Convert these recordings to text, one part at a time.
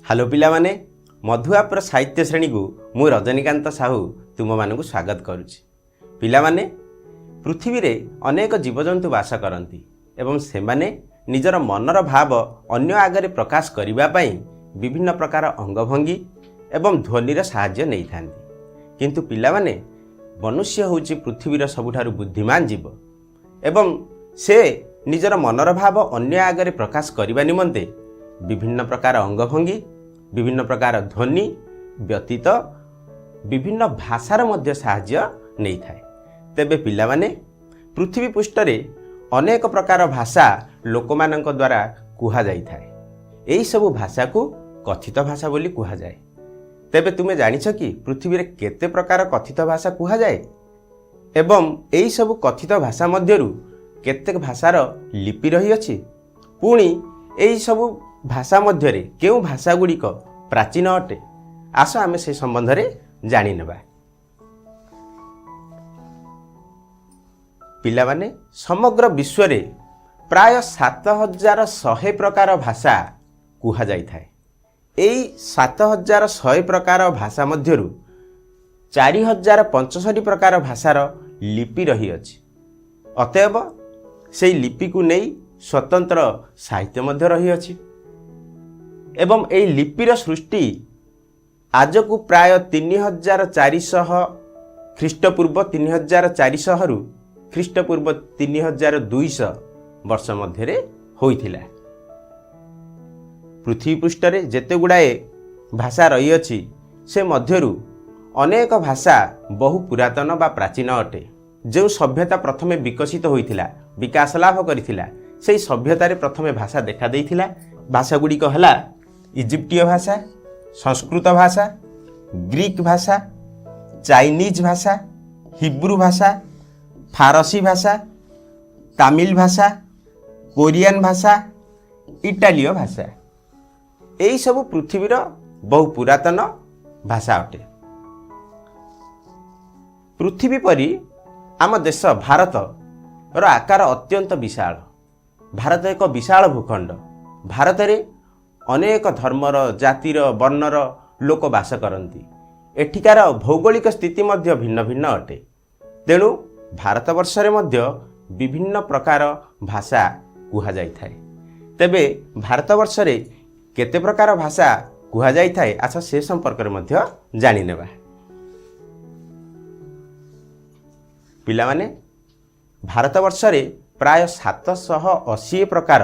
Hello पिला माने मधुआपर साहित्य श्रेणी को मु रजनीकांत साहू तुम मानक स्वागत करुच्ची। पिला माने पृथ्वी रे अनेक जीवजंतु वास करती एवं सेमाने निजर मनर भाव अन्य आगरे प्रकाश करने पाई विभिन्न प्रकार अंगभंगी एवं ध्वनिर साहाय्य नहीं था। किंतु पिला माने मनुष्य होची पृथ्वीर सबुठारु बुद्धिमान जीव एवं से निजर मनर भाव अन्य आगरे प्रकाश करने निमंते विभिन्न प्रकार अंगभंगी विभिन्न प्रकार ध्वनि व्यतीत विभिन्न भाषार मध्य साहाय्य नहीं थाए। तेबे पिला माने पृथ्वी पृष्ठरे अनेक प्रकार भाषा लोक मानक द्वारा कुहा जाई थाए। एही सबु भाषा को कथित भाषा बोली कुहा जाए। तेबे तुमे जानिछ कि पृथ्वी रे केते प्रकार कथित भाषा कुहा जाए एवं एही सबु कथित भाषा मध्यरु केतेक भाषार लिपि रही अछि। पुणी एही सबु भाषा मध्यरे केउ भाषा गुड़िक प्राचीन अटे आस आमे से संबंध में जानी नेबा। पिला माने समग्र विश्व रे प्राय 7100 प्रकार भाषा कुहा जाई थाए। एई 7100 प्रकार भाषा मध्यरु 4065 प्रकार भाषार लिपि रही अछि। अतएव से लिपि को नहीं स्वतंत्र साहित्य मध्य रही अछि एवं एई लिपिर सृष्टि आज को प्राय 3400 ख्रीष्टपूर्व 3400 रु ख्रीष्टपूर्व 3200 वर्ष मध्य होइथिला। पृथ्वी पृष्ठरे जेते गुड़ाए भाषा रही अछि से मध्यरु अनेक भाषा बहु पुरातन बा प्राचीन अटे। जो सभ्यता प्रथमे विकसित होइथिला विकास लाभ करिथिला सेही सभ्यतारे प्रथमे भाषा देखा देइथिला। भाषा गुड़िक हला इजिप्टीय भाषा, संस्कृत भाषा, ग्रीक भाषा, चाइनीज भाषा, हिब्रू भाषा, फारसी भाषा, तमिल भाषा, कोरियन भाषा, इटालीय भाषा। एही सब पृथ्वीर बहु पुरातन भाषा अटे। पृथ्वी परी आम देश भारत रो आकार अत्यंत विशाल। भारत एक विशाल भूखंड। भारत रे अनेक धर्मर जातिर वर्णर लोक बास करती। एठिकार भौगोलिक स्थिति मध्य भिन्न भिन्न अटे। तेणु भारतवर्ष रे मध्य विभिन्न प्रकार भाषा कुहा जाई थाए। तेबे भारतवर्ष रे केते प्रकार भाषा कुहा जाई थाए आछा से संपर्क रे मध्य जानि नेबा। पिला माने भारतवर्ष रे प्राय 780 प्रकार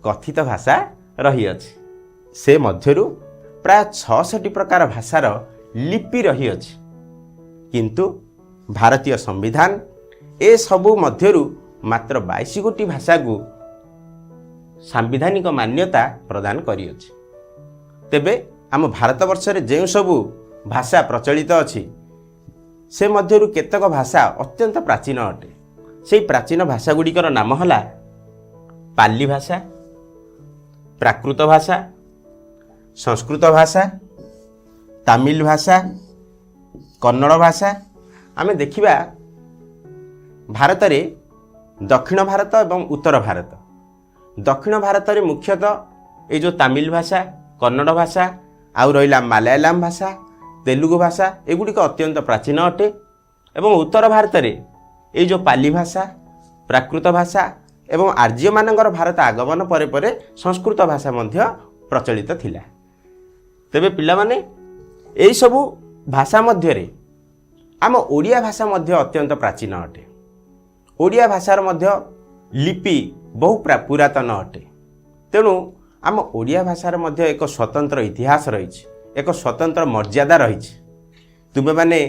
कथित भाषा रही अछि। से मध्यरु प्राय 66 प्रकार भाषार लिपि रही अछि। किंतु भारतीय संविधान ए सबु मध्यरु मात्र 22 गोटी भाषा को सांविधानिक मान्यता प्रदान करी अछि। तेबे आम भारतवर्ष रे जे सबु भाषा प्रचलित अछि से मध्यरु केतक भाषा अत्यंत प्राचीन अटे। से प्राचीन भाषा गुड़िकर नाम हला पाली भाषा, प्राकृत भाषा, संस्कृत भाषा, तमिल भाषा, कन्नड़ भाषा। आमे देखिबा भारत रे दक्षिण भारत एवं उत्तर भारत। दक्षिण भारत रे मुख्यतः ये जो तमिल भाषा, कन्नड़ भाषा आउ रहिला मलयालम भाषा, तेलुगु भाषा एगुड़िक अत्यंत प्राचीन अटे। एवं उत्तर भारत रे ये जो पाली भाषा, प्राकृत भाषा एवं आर्य मानकर भारत आगमन परे परे संस्कृत भाषा मध्य प्रचलित थिला। तेबे पिला माने एही सबु भाषा मध्य रे आम ओडिया भाषा मध्य अत्यंत प्राचीन अटे। ओडिया भाषार मध्य लिपि बहु पुरातन अटे। तेणु आम ओडिया भाषार मध्य एक स्वतंत्र इतिहास रही, एक स्वतंत्र मर्यादा रही। तुमे माने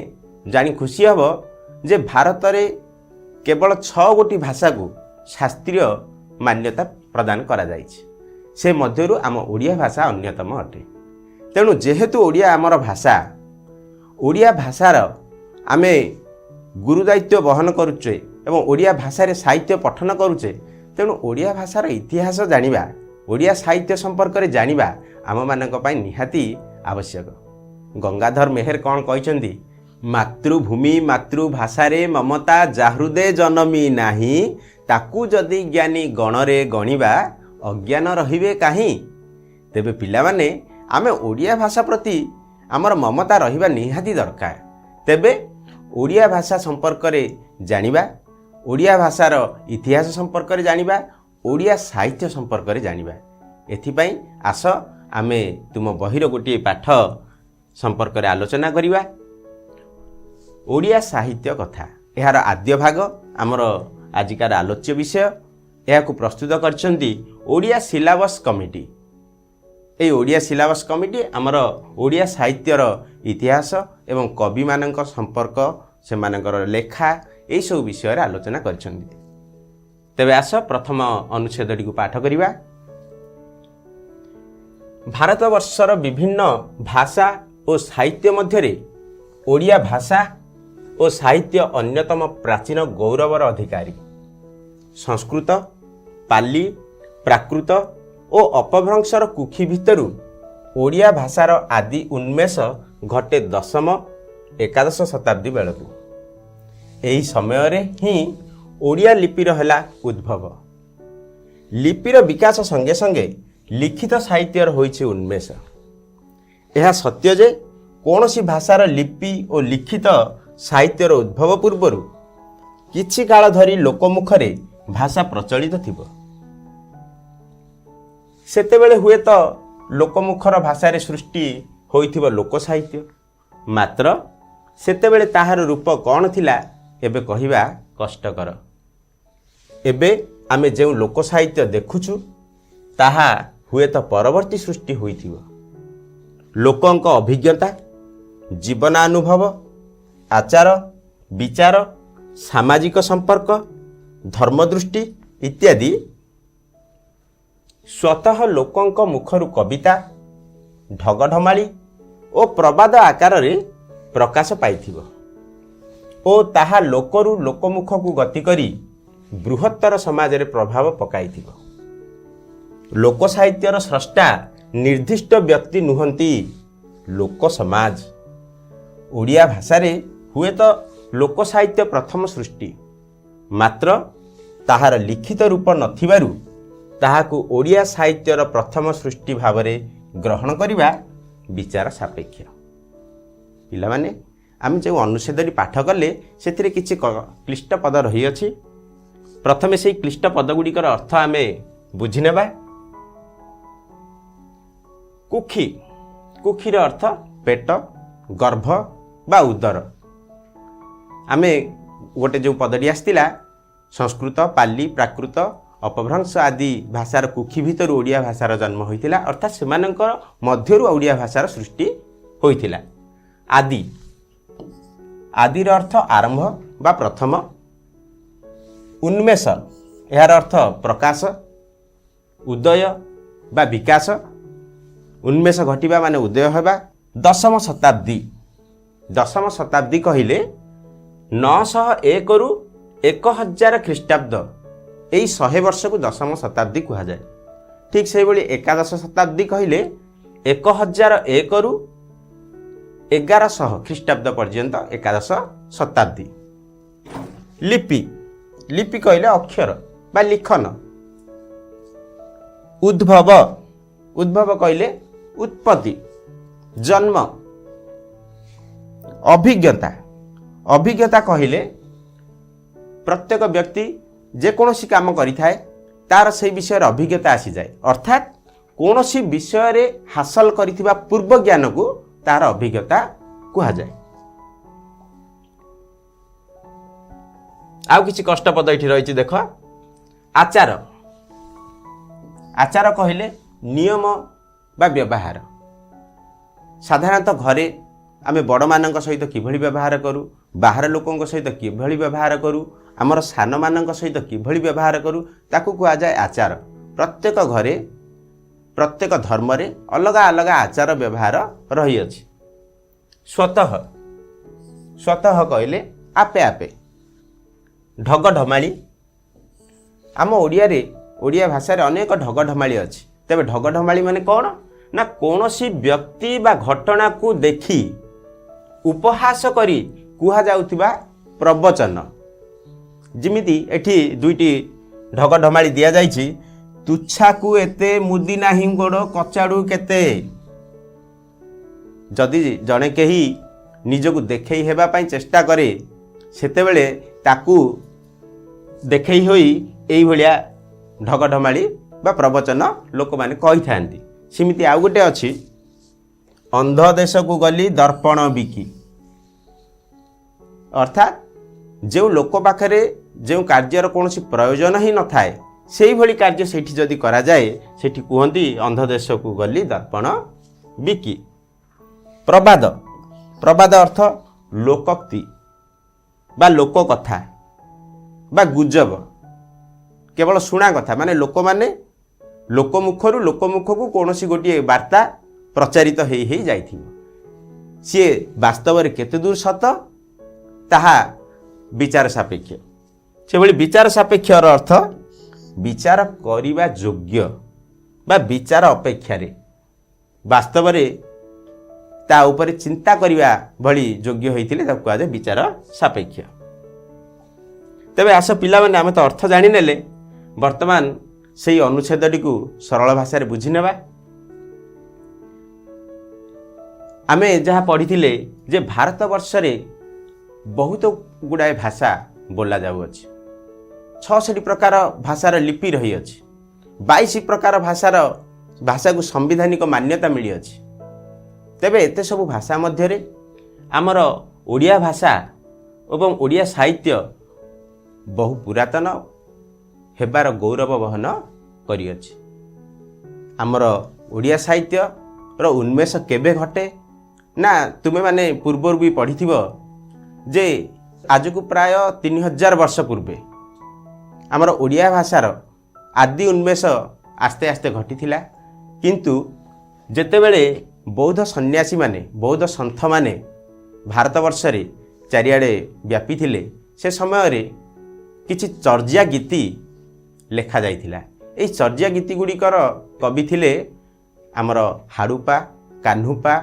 जानी खुशी हबो जे भारत रे केवल 6 गोटी भाषा को शास्त्रीय मान्यता प्रदान करा जाइछि। से मध्यरु आम ओडिया भाषा अन्यतम अटे। तेणु जेहेतु ओडिया आमर भाषा, ओडिया भाषार आमे गुरु दायित्व बहन करुचे एवं ओडिया भाषा रे साहित्य पठन करुचे। तेणु ओडिया भाषार इतिहास जानिबा, ओडिया साहित्य संपर्क रे जानिबा आम मानक पई निहाती आवश्यक। गंगाधर मेहर कौन कहते, मातृभूमि मातृभाषा रे ममता जाहृदे जनमी नाही, ताकू जदि ज्ञानी गणरे गणिबा अज्ञान रहिबे काहीं। तेबे पिला माने आमे ओडिया भाषा प्रति आमर ममता रहिबा निहाती दरकार। तेबे ओडिया भाषा संपर्क में जानिबा, ओडिया भाषार इतिहास संपर्क में जानिबा, ओडिया साहित्य संपर्क में जानिबा। एथिपाई आस आमे तुम बहिर गोटे पाठ संपर्क में आलोचना करिबा। ओडिया साहित्य कथा यार आद्य भाग आमर आजिकार आलोच्य विषय। यह प्रस्तुत करछंती ओडिया सिलेबस कमिटी। ए ओडिया सिलेबस कमिटी आमर ओडिया साहित्यर इतिहास एवं कवि मानक संपर्क से मानकर लेखा यही सब विषय आलोचना करछंती। तेबे आस प्रथम अनुच्छेदटी को पाठ करिबा। भारतवर्षर विभिन्न भाषा और साहित्य मध्यरे ओडिया भाषा और साहित्य अन्यतम प्राचीन गौरवर अधिकारी। संस्कृत, पाली, प्राकृत और अपभ्रंशर कुखी भितरु ओडिया भाषार आदि उन्मेष घटे दशम एकादश शताब्दी बेलकु। एही समय रे ही ओडिया लिपिर हला उद्भव। लिपिर विकास संगे संगे लिखित साहित्यर होइछे उन्मेष। यह सत्य जे कौनसी भाषार लिपि और लिखित साहित्यर उद्भव पूर्वरु किछि काल धरी लोकमुखरे भाषा प्रचलित थिबो। सेतेबेले हुए तो लोकमुखर भाषारे सृष्टि होइथिबो लोक साहित्य। मात्र सेतेबेले ताहार रूप कौन थिला एबे कहिबा कष्टकर। एबे आमे जेउ लोक साहित्य देखुछु ताहा हुए तो परवर्ती सृष्टि होइथिबो। लोकंक अभिज्ञता, जीवनानुभव, आचार विचार, सामाजिक संपर्क, धर्मदृष्टि इत्यादि स्वतः लोकंक मुखरु कविता, ढगढमाली और प्रवाद आकार रे प्रकाश पाइथिबो ओ ताहा लोकरु लोकमुख को गति करी बृहत्तर समाज रे प्रभाव पकाइथिबो। लोक साहित्यर स्रष्टा निर्दिष्ट व्यक्ति नुहंती, लोक समाज। ओडिया भाषा रे हुए तो लोक साहित्य प्रथम सृष्टि। मात्र ताहार लिखित रूप नथिबारु ताहाकु ओडिया साहित्यर प्रथम सृष्टि भाव में ग्रहण करिबा विचार सापेक्ष। पिला माने आम जो अनुच्छेद पाठ कले से किछि क्लिष्ट पद रही अछि। प्रथमे से क्लिष्ट पद गुड़िकर अर्थ आमे बुझी नेबा। कुखी, कुखीर अर्थ पेट, गर्भ बा उदर। आमे गोटे जो पदटी आसतिला संस्कृत, पाली, प्राकृत, अपभ्रंश आदि भाषार कुखी भितर ओडिया भाषार जन्म होइतिला। अर्थात सेमानंकर मध्यरु ओडिया भाषार सृष्टि होइतिला। आदि, आदिर अर्थ आरंभ बा प्रथम। उन्मेष यार अर्थ प्रकाश, उदय बा विकास। उन्मेष घटिबा माने उदय हेबा। दशम शताब्दी, दशम शताब्दी कहिले 901 रु 1000 ख्रीष्टाब्द यही 100 वर्ष को दशम शताब्दी कहा जाए। ठीक से बोली एकादश शताब्दी कहले 1001 रु 1100 ख्रीष्टाब्द पर्यंत एकादश शताब्दी। लिपि, लिपि कहले अक्षर बा लिखन। उद्भव, उद्भव कहले उत्पत्ति, जन्म। अभिज्ञता, अभिज्ञता कहले प्रत्येक व्यक्ति जेकोसी काम करिथाए तार से विषय अभिज्ञता आसी जाए। अर्थात कोनोसी विषय रे हासिल करिथिबा पूर्व ज्ञान को तार अभिज्ञता कहा जाए। आउ किछि कष्ट पद एठी रहिछि देख। आचार, आचार कहले नियम बा व्यवहार। साधारणतः घरे आमे बड़ मानक सहित किभଳି व्यवहार करू, बाहर लोकंक सहित किभଳି व्यवहार करू, आमर सान मानक सहित किभଳି व्यवहार करू ताकू कहा जाए आचार। प्रत्येक घरे प्रत्येक धर्म रे अलग अलग आचार व्यवहार रही अछि। स्वतः, स्वतः कहले आपे आपे। ढगढमाली, आम ओडिया रे ओडिया भाषा रे अनेक ढगढमाली अछि। तेबे ढगढमाली माने कोन ना कोनोसी व्यक्ति बा घटना को देखी उपहास करी कुहा जाउथिबा प्रवचन। जिमिति एठी दुईटी ढगढमाली दिया जाइछि। तुच्छा को एते मुदी नाही गोड़ कचाड़ू केते। जदि जड़े कहीं निजक देखई हेबा पई चेष्टा करे सेतेबेले ताकू देखई होई एई भलिया ढगढमाली बा प्रवचन लोक माने कहि थांती। सिमिति आउ गोटे अछि अंध देश को गली दर्पण बिकी, अर्थात जो लोक पाखरे जो कार्यर कौन प्रयोजन ही न थाए से भली कार्य सेठी जदि करा जाए सेठी कहती अंध देश को गली दर्पण बिकी। प्रवाद, प्रवाद अर्थ लोकोक्ति बा लोक कथा बा गुजब, केवल शुणा कथा माने लोक माने लोकमुखरू लोकमुख को कौन गोटे वार्ता प्रचारित हो जाइथिबो, सी वास्तव में केते दूर सत ताहा विचार सापेक्ष। से भली विचार सापेक्ष अर्थ विचार करिबा योग्य बा विचार अपेक्षा रे वास्तव में ता ऊपर चिंता करिबा भली योग्य होइतिले ताकू कहा जाय विचार सापेक्ष। तबे आस पिला माने आमे तो अर्थ जानि नेले, वर्तमान सेही अनुच्छेदटी को सरल भाषा रे बुझी नेबा। आमे जहाँ पढ़िथिले जे भारत वर्ष रे बहुत गुड़ाए भाषा बोला जाउअछि, 66 प्रकार भाषार लिपि रही अछि, 22 प्रकार भाषा को संवैधानिक मान्यता मिली अछि। तेबे एते सब भाषा मध्य रे आमर ओडिया भाषा एवं ओडिया साहित्य बहु पुरातन हेबार गौरव वहन करिअछि। आमर ओडिया साहित्य रो उन्मेष केबे घटे ना तुमे माने पूर्वर भी पढ़िथिबो जे आज को प्राय 3000 वर्ष पूर्वे आमर ओडिया भाषार आदि उन्मेष आस्ते आस्ते घटिथिला। किंतु जेतेबेले बौद्ध सन्यासी माने बौद्ध सन्थ माने भारत वर्ष रे चारिआडे व्यापी थिले से समय रे किछि चर्या गीति लेखा जाइथिला। एई चर्या गीति गुड़िकर कवि थिले आमर हाड़ुपा, कान्हुपा,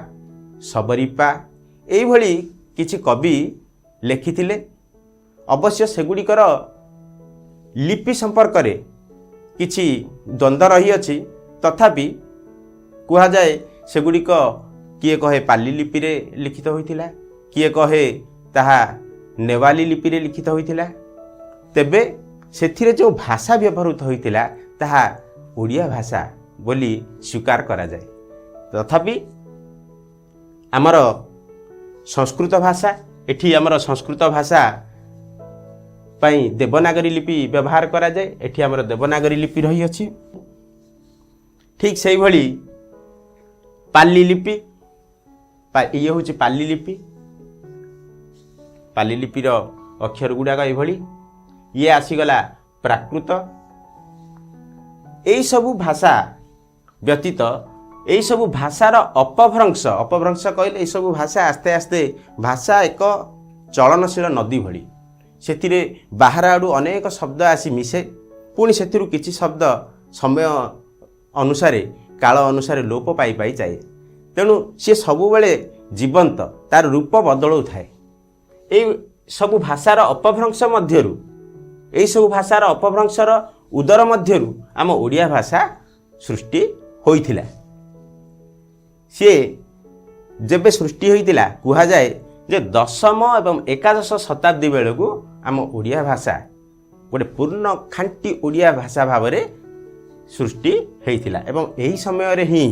सबरीपा एई भली किछि कवि लेखिथिले। अवश्य सेगुड़िकर लिपि संपर्क रे किछि द्वंद्व रही अछि, तथापि कुहा जाए सेगुड़िक किए कहे पाली लिपि रे लिखित होइथिला, किए कहे ताहा नेवाली लिपि रे लिखित होइथिला। तेबे सेथिरे जो भाषा व्यवहृत होइथिला ताहा ओडिया भाषा बोली स्वीकार करा जाए। तथापि आमर संस्कृत भाषा एठी आमर संस्कृत भाषा पाई देवनागरी लिपि व्यवहार करा जाए। एठी आमर देवनागरी लिपि रही अछि। ठीक सेही भली पाली लिपि, ये हूँ पाली लिपि, पाली लिपिर अक्षर गुड़ाक ये ये आसीगला प्राकृत। यही सबू भाषा व्यतीत यही सबू भाषार अपभ्रंश, अपभ्रंश कहले यही सबू भाषा आस्ते आस्ते भाषा एक चलनशील नदी भली, सेतिरे बाहर आड़ू अनेक शब्द आसी मिसे, पुणी सेतिरु किछि शब्द समय अनुसारे काल अनुसारे लोप पाई पाई जाए। तेणु सी सबु बेले जीवंत, तार रूप बदलौ थाए। एई सबु भाषार अपभ्रंश मध्यरु, एई सबु भाषार अपभ्रंशर उदर मध्यरु आम ओडिया भाषा सृष्टि होइथिला। सी जेबे सृष्टि होइथिला कुहा जाए जे 10म एवं 11दश शताब्दी बेलू आम ओडिया भाषा गोटे पूर्ण खांटी ओडिया भाषा भाव में सृष्टि होइथिला। एवं एही समय रे ही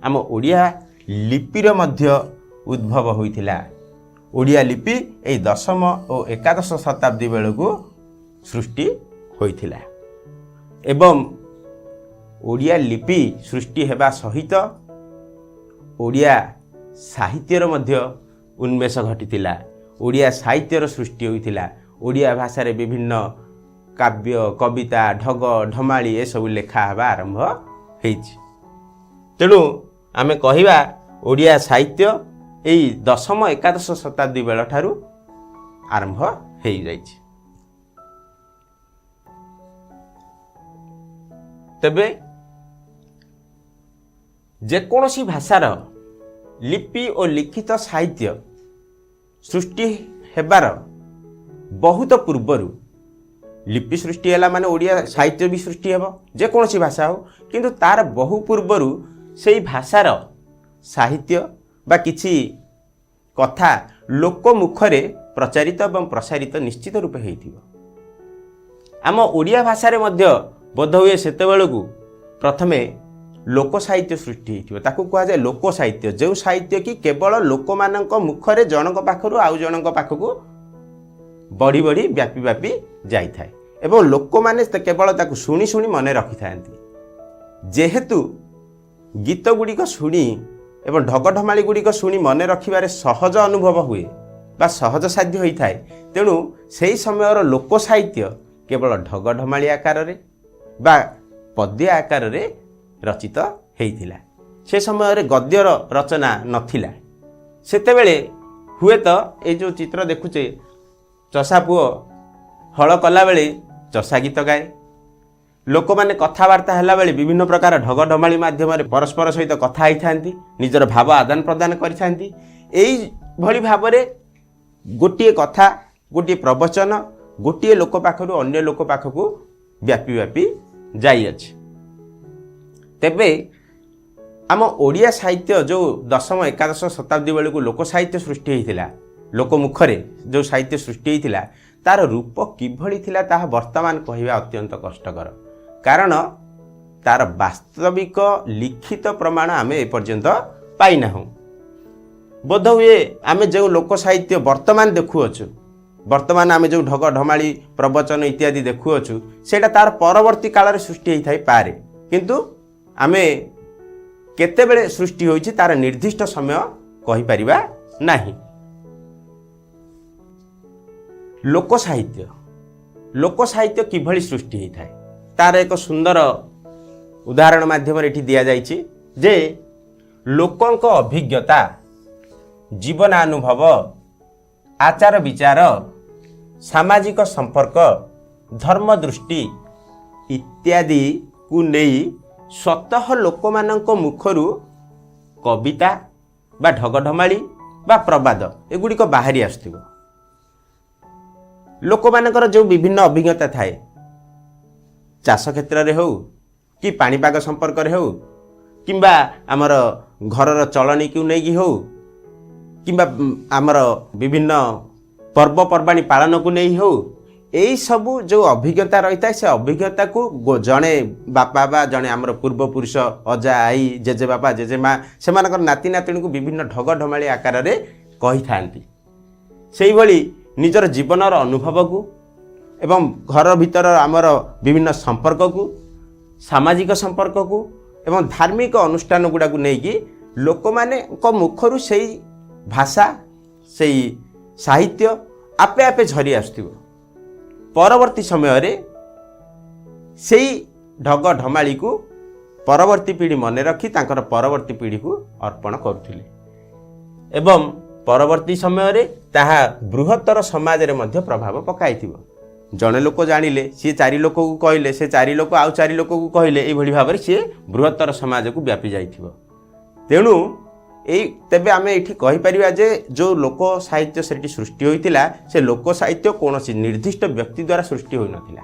आम ओडिया लिपिर मध्य उद्भव होइथिला। ओडिया लिपि एही 10म और 11दश शताब्दी बेलू सृष्टि होइथिला। एवं ओडिया लिपि सृष्टि हेबा सहित ओडिया साहित्यर मध्य उन्मेष घटिथिला। ओडिया साहित्यर सृष्टि होइथिला। ओडिया भाषा रे विभिन्न काव्य, कविता, ढग ढमाली ए सब लेखा हेबा आरंभ हेछि। तेणु आमे कहिबा ओडिया साहित्य एई 10म 11दश शताब्दी बेल ठारू आरंभ हेइ जाइछि। तेबे जेकोसी भाषार लिपि और लिखित साहित्य सृष्टि हेबार बहुत पूर्वरु, लिपि सृष्टि हैला माने ओडिया साहित्य भी सृष्टि हेबो जेकोसी भाषा हो, किंतु तार बहु पूर्वरु सेई भाषार साहित्य बा किछि कथा लोक मुखरे प्रचारित एवं प्रसारित निश्चित रूपे होइथिबो। आम ओडिया भाषारे मध्य बोध हुए सेतेबेलकु प्रथमे लोक साहित्य सृष्टि होइथिबो। ताकू कहा जाय लोक साहित्य, जो साहित्य कि केवल लोक मानक मुखरे जनक पाखरु आउ जनक पाखकु बढ़ी बढ़ी व्यापी व्यापी जाई थाए एवं लोक माने केवल ताकू शुणी शुणी मने रखि थांती। जेहेतु गीत गुड़िक शुणी एवं ढगढमाली गुड़िक शुणी मने रखिबारे सहज अनुभव हुए बा सहज साध्य होता है। तेणु से समय लोक साहित्य केवल ढगढमाली आकार रे बा पद्य आकार रे रचित होइथिला। से समय गद्यर रचना नथिला। सेतेबेले हुए तो ये जो चित्र देखुचे चषा पुओ हल कला बेले चषा गीत गाए, लोक माने कथबार्ता हैला बेले विभिन्न प्रकार ढगढमाली माध्यम परस्पर सहित कथा होई थांती, निजर भाव आदान प्रदान करि थांती। एई भली भाबरे गोटिए कथा गोटिए प्रवचन गोटिए लोक पाखरु अन्य लोक पाखकु व्यापी व्यापी जाई अछि। तेबे आम ओडिया साहित्य जो दशम एकादश शताब्दी बेलू लोक साहित्य सृष्टि होइथिला, लोक मुखरे जो साहित्य सृष्टि होइथिला तार रूप किभଳି थिला ताहा वर्तमान कहिबा अत्यंत कष्टकर। कारण तार वास्तविक लिखित प्रमाण आमे ए पर्यंत पाई नाहु। बोध हुए आमे जो लोक साहित्य वर्तमान देखुअछु, वर्तमान आमे जो ढगढमाली प्रवचन इत्यादि देखुअछु सेटा तार परवर्ती काल सृष्टि होई थाई पारे, किंतु आमे केतेबेले सृष्टि होइछि तार निर्दिष्ट समय कहि परिबा नाही। लोक साहित्य किभଳି सृष्टि होई थाए तार एक सुंदर उदाहरण माध्यम एठी दिया जाइछि जे लोकंक अभिज्ञता, जीवनानुभव, आचार विचार, सामाजिक संपर्क, धर्म दृष्टि इत्यादि को नहीं स्वतः लोक मानक मुखरु कविता बा ढगढमाली बा प्रवाद एगुड़िक बाहरी आसुथिबो। लोक मानकर जो विभिन्न अभिज्ञता थाए, चाष क्षेत्र रे हो कि पाणीपाग संपर्क रे हो किंबा आमर घरर चलनी को नहीं हो किंबा आमर विभिन्न पर्वपर्वाणी पालन को नहीं हो, यही सबू जो अभिज्ञता रही है से अभिज्ञता को जड़े बापा बा जड़े आमर पूर्वपुरुष अजा आई जेजे बापा जेजे माँ से नाती नातुणी को विभिन्न ढगढमाली आकार रे कही थांती। सेही भली निजर जीवनर अनुभव को एवं घर भीतर आमर विभिन्न संपर्क को, सामाजिक संपर्क को एवं धार्मिक अनुष्ठान गुड़ा को लेकिन लोक माने मुखरु से भाषा से साहित्य आपे आपे झरी आसुथिबो। परवर्ती समय रे सेई ढगढमाली को परवर्ती पीढ़ी मने रखी तांकर परवर्ती पीढ़ी को अर्पण करुथिले एवं परवर्ती समय रे ताहा बृहत्तर समाज रे मध्य प्रभाव पकाइथिबो। जने लोक जानिले सी चारि लोक को कहले, से चारि लोक आउ चारि लोक को कहले, एई भली भाबरे सी बृहत्तर समाज को व्यापी जाइथिबो। तेणु तेबे आमे एठी कहि परिबा जे जो लोक साहित्य सेठी सृष्टि होइतिला से लोक साहित्य कोनोसी निर्दिष्ट व्यक्ति द्वारा सृष्टि होई नथिला।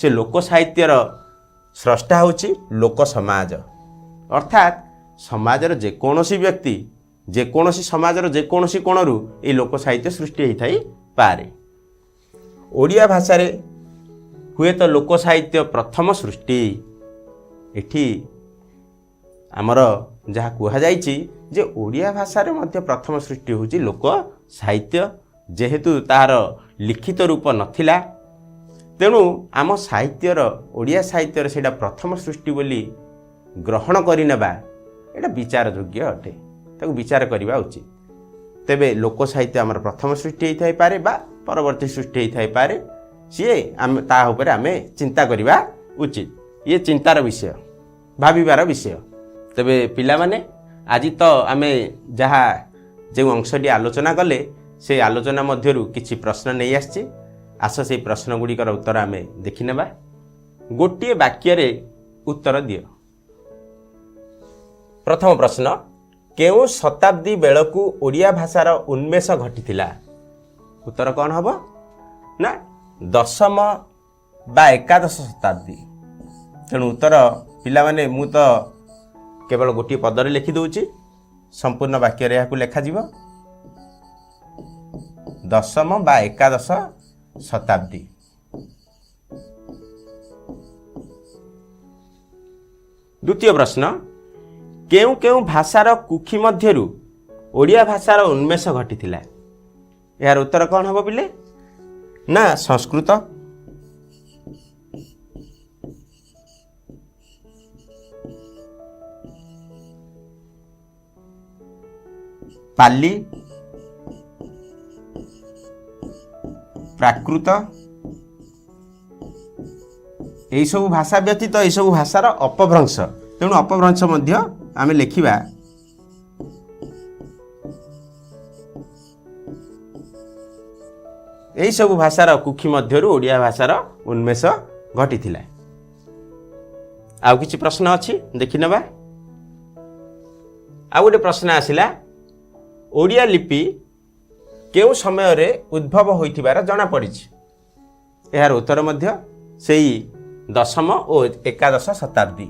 से लोक साहित्यर स्रष्टा होछि लोक समाज, अर्थात समाजर जे कोनोसी व्यक्ति जे कोनोसी समाजर जे कोनोसी कोणरू ए लोक साहित्य सृष्टि होई थाई पारे। ओडिया भाषा रे हुए तो लोक साहित्य प्रथम सृष्टि एठी आमर जहाँ कह जे ओडिया भाषा रे मध्य प्रथम सृष्टि होची लोक साहित्य, जेहेतु तार लिखित रूप नथिला तेणु आम साहित्यर ओडिया साहित्यर सेटा प्रथम सृष्टि बोली ग्रहण करिनेबा एटा विचार योग्य अटे, ताकू विचार करबा उचित। तेबे लोक साहित्य आमर प्रथम सृष्टि होई थाई पारे बा परवर्ती सृष्टि होई थाई पारे, सीए आम ता ऊपर आमे चिंता करबा उचित। ये चिंतार विषय, भाविबार विषय। तेबे पिला माने आज तो आमे जहा जो अंशटी आलोचना कले से आलोचना मध्यरु किछि प्रश्न नहीं आछि। आस से प्रश्न गुड़िकर उत्तर आमे देखि नेबा। गोटिए वाक्य रे उत्तर दियो। प्रथम प्रश्न, केउ शताब्दी बेलकू ओडिया भाषार उन्मेष घटिथिला? उत्तर कौन हबो ना दशम बा एकादश शताब्दी। तेणु उत्तर पिला माने मु तो केवल गोटे पदरे लिखि दूची, संपूर्ण वाक्य रे याकु लेखा जीव दशम बा एकादश शताब्दी। द्वितीय प्रश्न केउ केउ भाषार कुखी मध्यरु ओडिया भाषार उन्मेष घटिथिला। यार उत्तर कौन हम पिले ना संस्कृत, पाली, प्राकृत यही सब भाषा व्यतीत यही सब भाषार अपभ्रंश। तेणु अपभ्रंश मध्य आमे लेखिबा यही सब भाषार कुखी मध्यरु ओडिया भाषार उन्मेष घटिथिला। आउ किछि प्रश्न अछि देखि नबा। आउ गोटे प्रश्न आसिला ओडिया लिपि केउ समय रे उद्भव होइथिबार जणा पड़िछि। यार उत्तर मध्य सेही दशम और एकादश शताब्दी।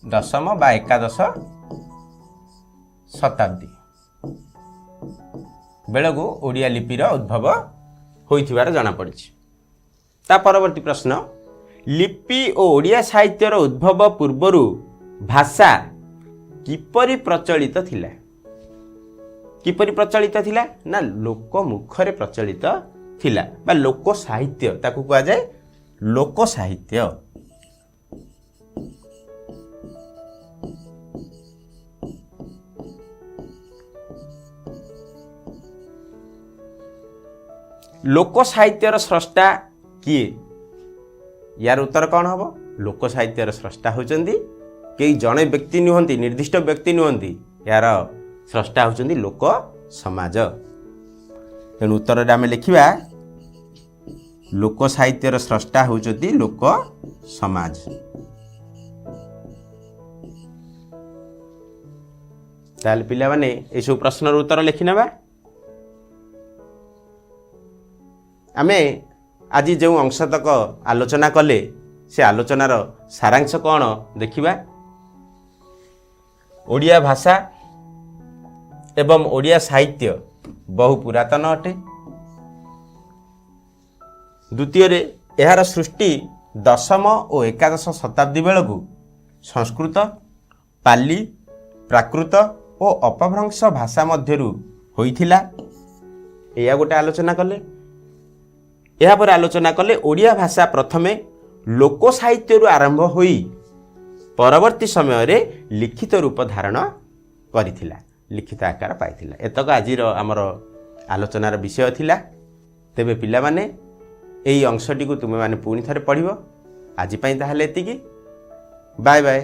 दशम बा एकादश शताब्दी बेलगु ओडिया लिपिर उद्भव होइथिबार जणा पड़िछि। ता परवर्ती प्रश्न लिपि और ओडिया साहित्यर उद्भव पूर्वरु भाषा किपरि प्रचलित थिला। किपरि प्रचलित थिला ना लोक मुखरे प्रचलित थिला बा लोक साहित्य ताकू कहा जाए लोक साहित्य। लोक साहित्यर स्रष्टा किए। यार उत्तर कौन हम लोक साहित्यर स्रष्टा होचंदी कई जड़े व्यक्ति नुहंती निर्दिष्ट व्यक्ति नुहंती यार स्रष्टा होचंदी लोक समाज। तेणु उत्तर रे आमे लिखिबा लोक साहित्यर स्रष्टा होचंदी लोक समाज। ताल पिला माने ए सब प्रश्नर उत्तर लिखि नेबा। आमे आज जो अंश तक आलोचना कले से आलोचनार सारांश कौन देखिबा। ओडिया भाषा एवं ओडिया साहित्य बहु पुरातन अटे। द्वितीय रे एहार सृष्टि दशम और एकादश शताब्दी बेलू संस्कृत, पाली, प्राकृत और अपभ्रंश भाषा मध्यरु होइथिला। एया गोटे आलोचना कले। यह पर आलोचना कले ओडिया भाषा प्रथमे लोक साहित्य आरंभ होई परवर्ती समय रे लिखित रूप धारण करिथिला, लिखित आकार पाइथिला। एतक आजिर आमर आलोचनार विषय थिला। तेबे पिला माने एई अंशटी को तुमे माने पुणी थरे पढ़िबो। आज पई ताहले एतिकी। Bye bye.